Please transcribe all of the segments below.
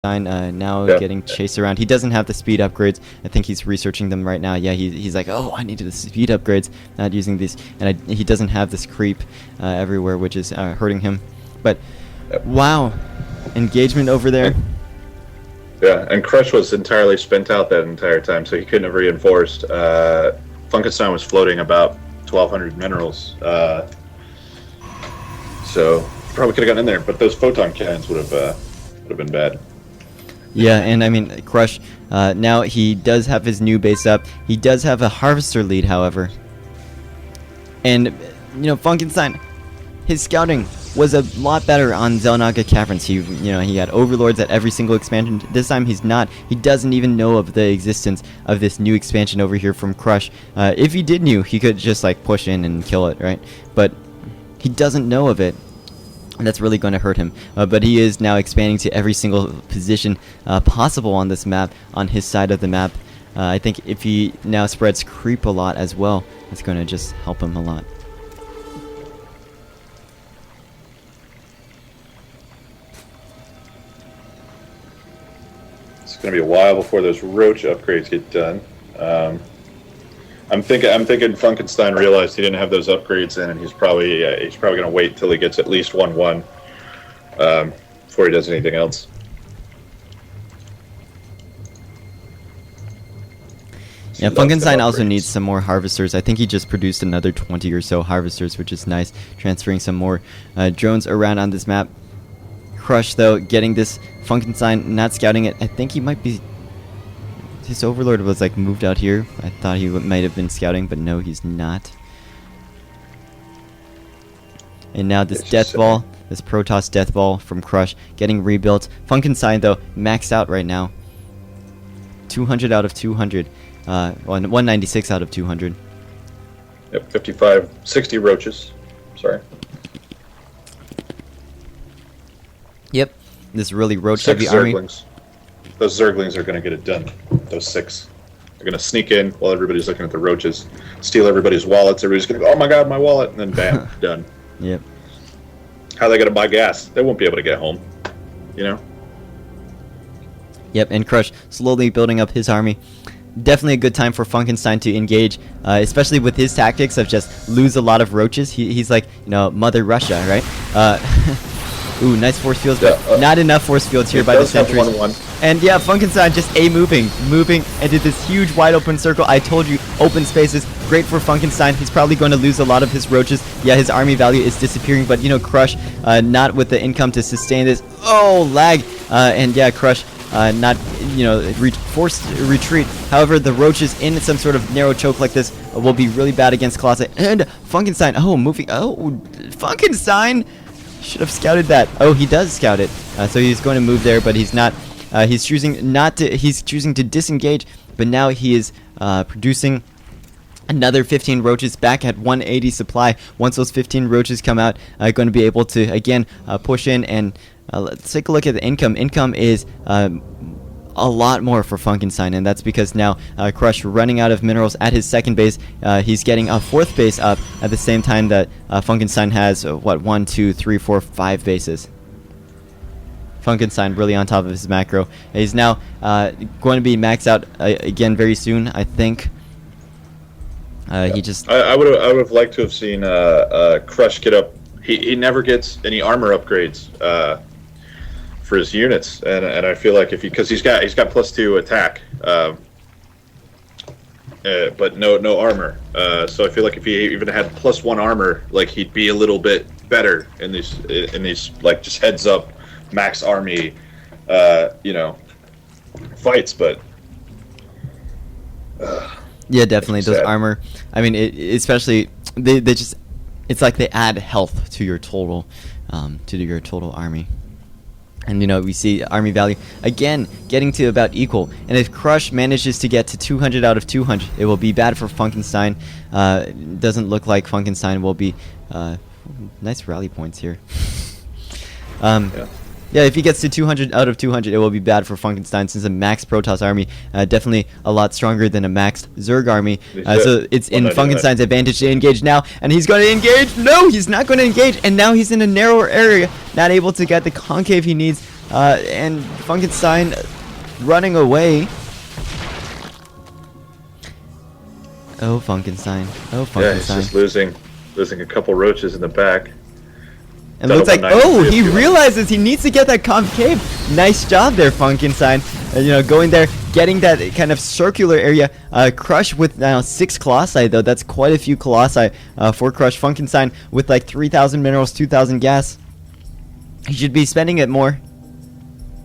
Now Yeah. getting chased around. He doesn't have the speed upgrades. I think he's researching them right now. Yeah, he's like, oh, I needed the speed upgrades, not using these. And he doesn't have this creep everywhere, which is hurting him. But, Yep. wow. Engagement over there. Yeah, and Crush was entirely spent out that entire time, so he couldn't have reinforced. Funkenstein was floating about 1,200 minerals, so probably could have gotten in there. But those photon cannons would have been bad. Yeah, and I mean, Crush, now he does have his new base up. He does have a Harvester lead, however. And, you know, Funkenstein, his scouting was a lot better on Xel'Naga Caverns. He had Overlords at every single expansion. This time he's not. He doesn't even know of the existence of this new expansion over here from Crush. If he did know, he could just, like, push in and kill it, right? But he doesn't know of it. And that's really going to hurt him. But he is now expanding to every single position possible on this map, on his side of the map. I think if he now spreads creep a lot as well, that's going to just help him a lot. It's going to be a while before those roach upgrades get done. I'm thinking Funkenstein realized he didn't have those upgrades in, and he's probably going to wait till he gets at least 1-1 before he does anything else. Yeah, Funkenstein also needs some more harvesters. I think he just produced another 20 or so harvesters, which is nice. Transferring some more drones around on this map. Crush, though, getting this Funkenstein, not scouting it. I think he might be... His Overlord was, like, moved out here. I thought he might have been scouting, but no, he's not. And now this Death Ball, this Protoss Death Ball from Crush, getting rebuilt. Funkenstein, though, maxed out right now. 200 out of 200. 196 out of 200. Yep, 60 roaches. Sorry. Yep, this really roach 6 heavy army. Zerglings. Those Zerglings are going to get it done. Those 6. They're going to sneak in while everybody's looking at the roaches, steal everybody's wallets. Everybody's going to go, oh my god, my wallet, and then bam, done. Yep. How are they going to buy gas? They won't be able to get home. You know? Yep, and Crush slowly building up his army. Definitely a good time for Funkenstein to engage, especially with his tactics of just lose a lot of roaches. He's like, you know, Mother Russia, right? Ooh, nice force fields, but not enough force fields here by the sentries. And yeah, Funkenstein just moving into this huge wide open circle. I told you, open spaces, great for Funkenstein. He's probably going to lose a lot of his roaches. Yeah, his army value is disappearing, but you know, Crush, not with the income to sustain this. Oh, lag. And yeah, Crush, not, you know, forced retreat. However, the roaches in some sort of narrow choke like this will be really bad against Colossi. And Funkenstein, Funkenstein should have scouted that. Oh, he does scout it. So he's going to move there, but he's not. He's choosing not to. He's choosing to disengage. But now he is producing another 15 roaches back at 180 supply. Once those 15 roaches come out, going to be able to again push in and let's take a look at the income. Income is a lot more for Funkenstein, and that's because now Crush running out of minerals at his second base. He's getting a 4th base up at the same time that Funkenstein has 1, 2, 3, 4, 5 bases. Funkenstein really on top of his macro. He's now going to be maxed out again very soon, I think. He just... I would have liked to have seen Crush get up. He never gets any armor upgrades for his units, and I feel like because he's got +2 attack, but no armor. So I feel like if he even had +1 armor, like he'd be a little bit better in these like just heads up max army, you know, fights. But yeah, definitely those armor. I mean, especially they just, it's like they add health to your total army. And, you know, we see army value, again, getting to about equal. And if Crush manages to get to 200 out of 200, it will be bad for Funkenstein. Doesn't look like Funkenstein will be... nice rally points here. Yeah, if he gets to 200 out of 200, it will be bad for Funkenstein, since a max Protoss army definitely a lot stronger than a maxed Zerg army. So it's in Funkenstein's advantage to engage now, and he's going to engage. No, he's not going to engage, and now he's in a narrower area, not able to get the concave he needs. and Funkenstein running away. Oh, Funkenstein. Oh, Funkenstein. Yeah, he's just losing a couple roaches in the back. And it looks like, oh, he realizes he needs to get that concave. Nice job there, Funkenstein. Going there, getting that kind of circular area. Crush with now 6 colossi, though. That's quite a few colossi for Crush. Funkenstein with like 3,000 minerals, 2,000 gas. He should be spending it more.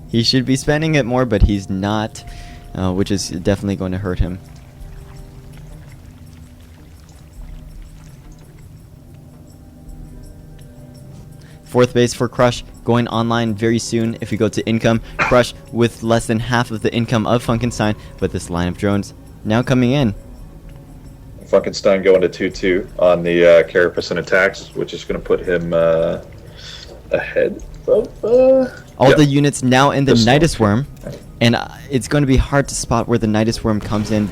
He should be spending it more, but he's not, which is definitely going to hurt him. Fourth base for Crush going online very soon. If we go to income, Crush with less than half of the income of Funkenstein, but this line of drones now coming in. Funkenstein going to 2-2 on the Carapace and attacks, which is going to put him ahead of all the units now in the Nidus Worm, and it's going to be hard to spot where the Nidus Worm comes in.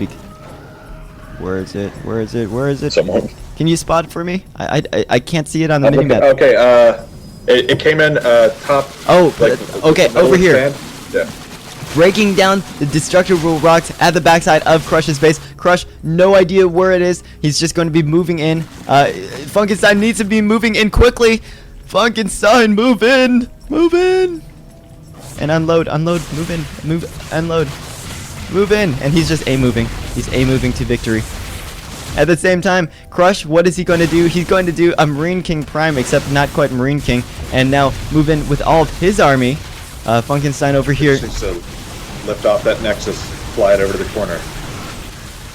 Where is it? Where is it? Where is it? Someone. Can you spot it for me? I can't see it on the minimap. Okay, it came in top. Oh, okay, over here. Yeah. Breaking down the destructible rocks at the backside of Crush's base. Crush, no idea where it is. He's just going to be moving in. Funkenstein needs to be moving in quickly. Funkenstein, move in. Move in. And unload, move in, unload. Move in. And he's just A-moving. He's A-moving to victory. At the same time, Crush, what is he going to do? He's going to do a Marine King Prime, except not quite Marine King. And now move in with all of his army. Funkenstein over here. So lift off that Nexus, fly it over to the corner.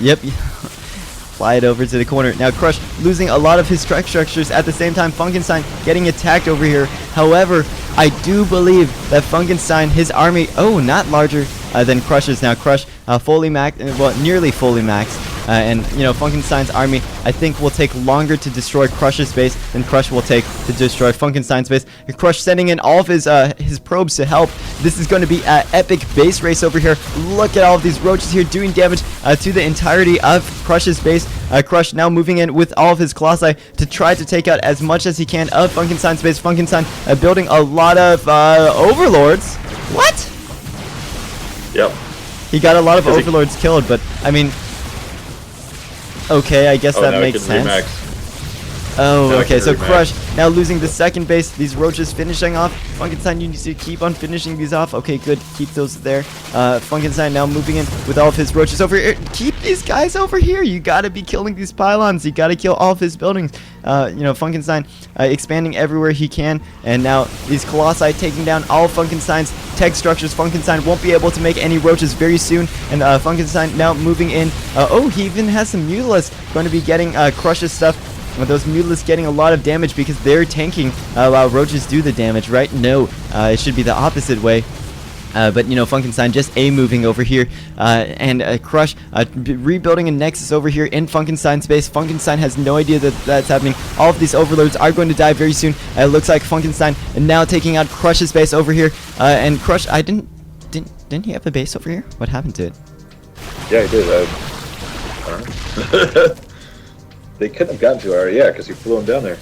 Yep. Fly it over to the corner. Now Crush losing a lot of his strike structures. At the same time, Funkenstein getting attacked over here. However, I do believe that Funkenstein, his army, not larger than Crush's. Now Crush fully maxed, well, nearly fully maxed. And Funkenstein's army, I think, will take longer to destroy Crush's base than Crush will take to destroy Funkenstein's base. Crush sending in all of his probes to help. This is going to be an epic base race over here. Look at all of these roaches here doing damage to the entirety of Crush's base. Crush now moving in with all of his colossi to try to take out as much as he can of Funkenstein's base. Funkenstein building a lot of overlords. What? Yep. He got a lot of overlords killed, but I mean, okay, I guess that makes sense. Oh, okay, so Crush now losing the second base. These roaches finishing off. Funkenstein, you need to keep on finishing these off. Okay, good. Keep those there. Funkenstein now moving in with all of his roaches over here. Keep these guys over here. You gotta be killing these pylons. You gotta kill all of his buildings. Funkenstein expanding everywhere he can. And now these colossi taking down all of Funkenstein's tech structures. Funkenstein won't be able to make any roaches very soon. And Funkenstein now moving in. He even has some mutalisks going to be getting Crush's stuff. Those mutalisks getting a lot of damage because they're tanking while roaches do the damage, right? No, it should be the opposite way. But Funkenstein just A-moving over here, and Crush rebuilding a Nexus over here in Funkenstein's base. Funkenstein has no idea that that's happening. All of these overlords are going to die very soon. It looks like Funkenstein now taking out Crush's base over here, and Crush, didn't he have a base over here? What happened to it? Yeah, he did. I don't know. They couldn't have gotten to her, yeah, because he flew him down there.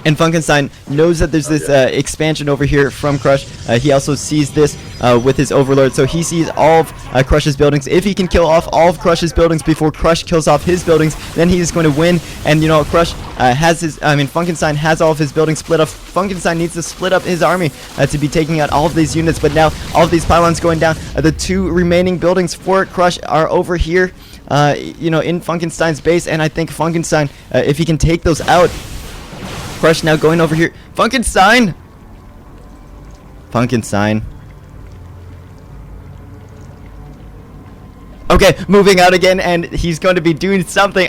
And Funkenstein knows that there's this expansion over here from Crush. He also sees this with his overlord, so he sees all of Crush's buildings. If he can kill off all of Crush's buildings before Crush kills off his buildings, then he is going to win. And Crush Funkenstein has all of his buildings split up. Funkenstein needs to split up his army to be taking out all of these units. But now all of these pylons going down. The 2 remaining buildings for Crush are over here. In Funkenstein's base, and I think Funkenstein, if he can take those out. Crush now going over here. Funkenstein! Okay, moving out again, and he's going to be doing something.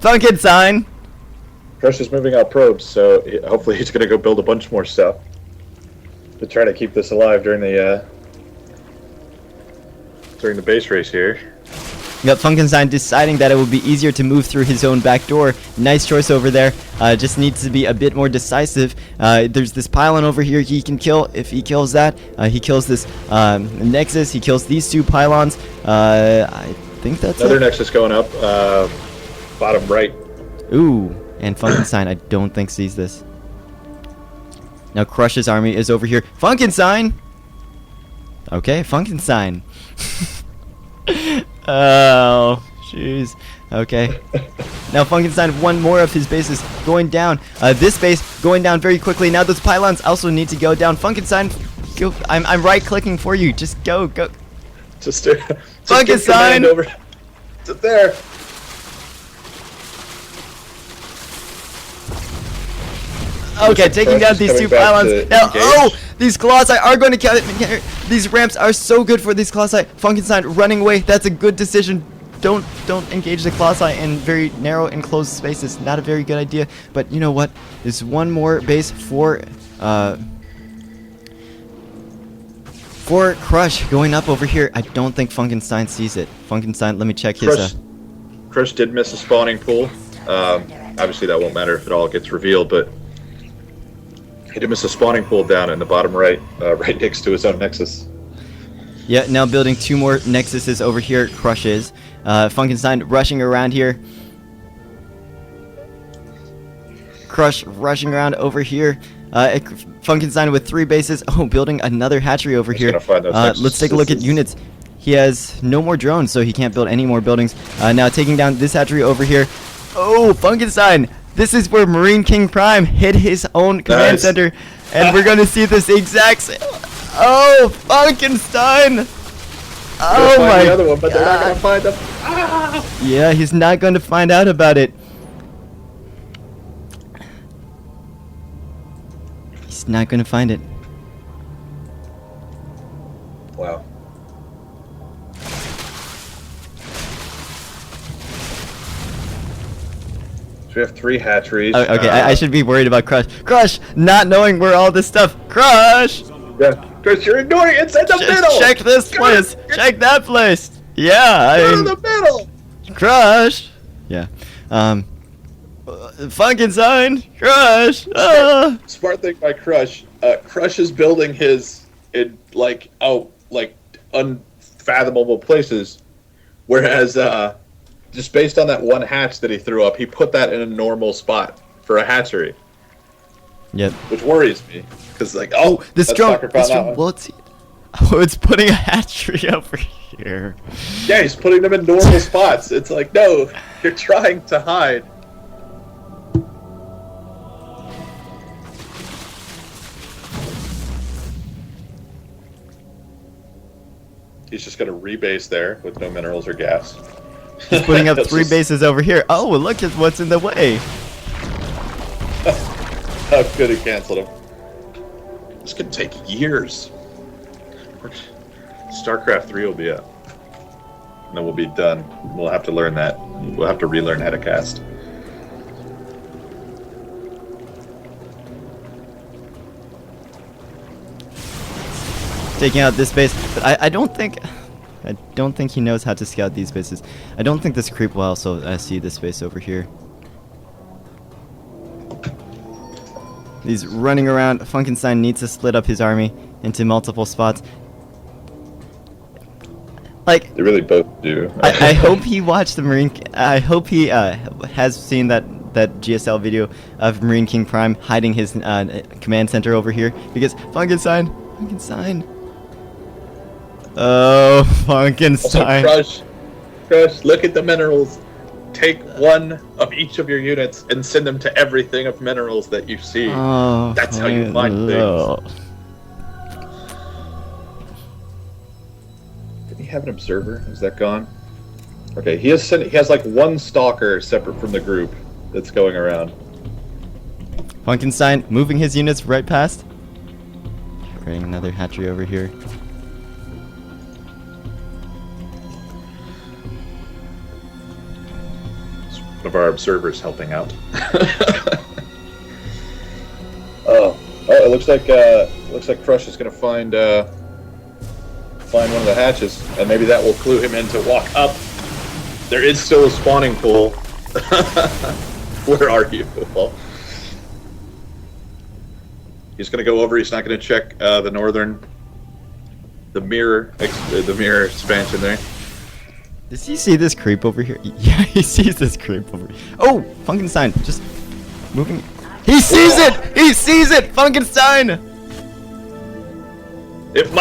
Funkenstein! Crush is moving out probes, so hopefully he's going to go build a bunch more stuff to try to keep this alive during the base race here. Yep, Funkenstein deciding that it would be easier to move through his own back door. Nice choice over there. Just needs to be a bit more decisive. There's this pylon over here he can kill. If he kills that, he kills this Nexus. He kills these 2 pylons. I think that's another Nexus going up, bottom right. Ooh, and Funkenstein I don't think sees this. Now Crush's army is over here. Funkenstein! Okay, Funkenstein. Oh, jeez. Okay. Now Funkenstein, one more of his bases going down. This base going down very quickly. Now those pylons also need to go down. Funkenstein, go. I'm right-clicking for you. Just go. Just Funkenstein! over to there. Okay, taking down these two pylons. Now, these colossi are going to count. These ramps are so good for these colossi. Funkenstein running away. That's a good decision. Don't engage the colossi in very narrow enclosed spaces. Not a very good idea. But you know what? There's one more base for Crush going up over here. I don't think Funkenstein sees it. Funkenstein, let me check his. Crush did miss a spawning pool. Obviously, that won't matter if it all gets revealed, but he did miss a spawning pool down in the bottom right, right next to his own nexus. Yeah, now building two more nexuses over here. Crush is. Funkenstein rushing around here. Crush rushing around over here. Funkenstein with 3 bases. Oh, building another hatchery over here. Let's take a look at units. He has no more drones, so he can't build any more buildings. Now taking down this hatchery over here. Oh, Funkenstein! This is where Marine King Prime hit his own command center, and we're gonna see this exact same. Oh, Funkenstein! Oh my the other one, but God. they're not gonna find them. Ah! Yeah, he's not going to find out about it. He's not going to find it. Wow. So we have 3 hatcheries. Oh, okay, I should be worried about Crush. Crush, not knowing where all this stuff. Crush! Yeah, Crush, you're ignoring it. It's in the middle. Check this place. Check that place. Yeah, in the middle. Crush. Yeah. Funkenstein. Crush. Smart thing by Crush. Crush is building his in like unfathomable places, whereas just based on that one hatch that he threw up, he put that in a normal spot for a hatchery. Yep. Which worries me, because this drone. Oh, it's putting a hatchery over here. Yeah, he's putting them in normal spots. It's like, no, you're trying to hide. He's just going to rebase there with no minerals or gas. He's putting up 3 bases over here. Oh, look at what's in the way. How good he canceled him. This could take years. Starcraft 3 will be up. And then we'll be done. We'll have to learn that. We'll have to relearn how to cast. Taking out this base, but I don't think he knows how to scout these bases. I don't think this creep will also see this base over here. He's running around. Funkenstein needs to split up his army into multiple spots. Like, they really both do. I hope he watched the Marine. I hope he has seen that GSL video of Marine King Prime hiding his command center over here, because Funkenstein. Oh, Funkenstein. Also, Crush, look at the minerals. Take one of each of your units and send them to everything of minerals that you see. Oh, that's how you find things. Did he have an observer? Is that gone? Okay, he has like one stalker separate from the group that's going around. Funkenstein moving his units right past. Creating another hatchery over here. One of our observers helping out. It looks like Crush is going to find one of the hatches, and maybe that will clue him in to walk up. There is still a spawning pool. Where are you, Paul? He's going to go over. He's not going to check the mirror expansion there. Does he see this creep over here? Yeah, he sees this creep over here. Oh, Funkenstein, just moving. He sees it! He sees it! Funkenstein! If my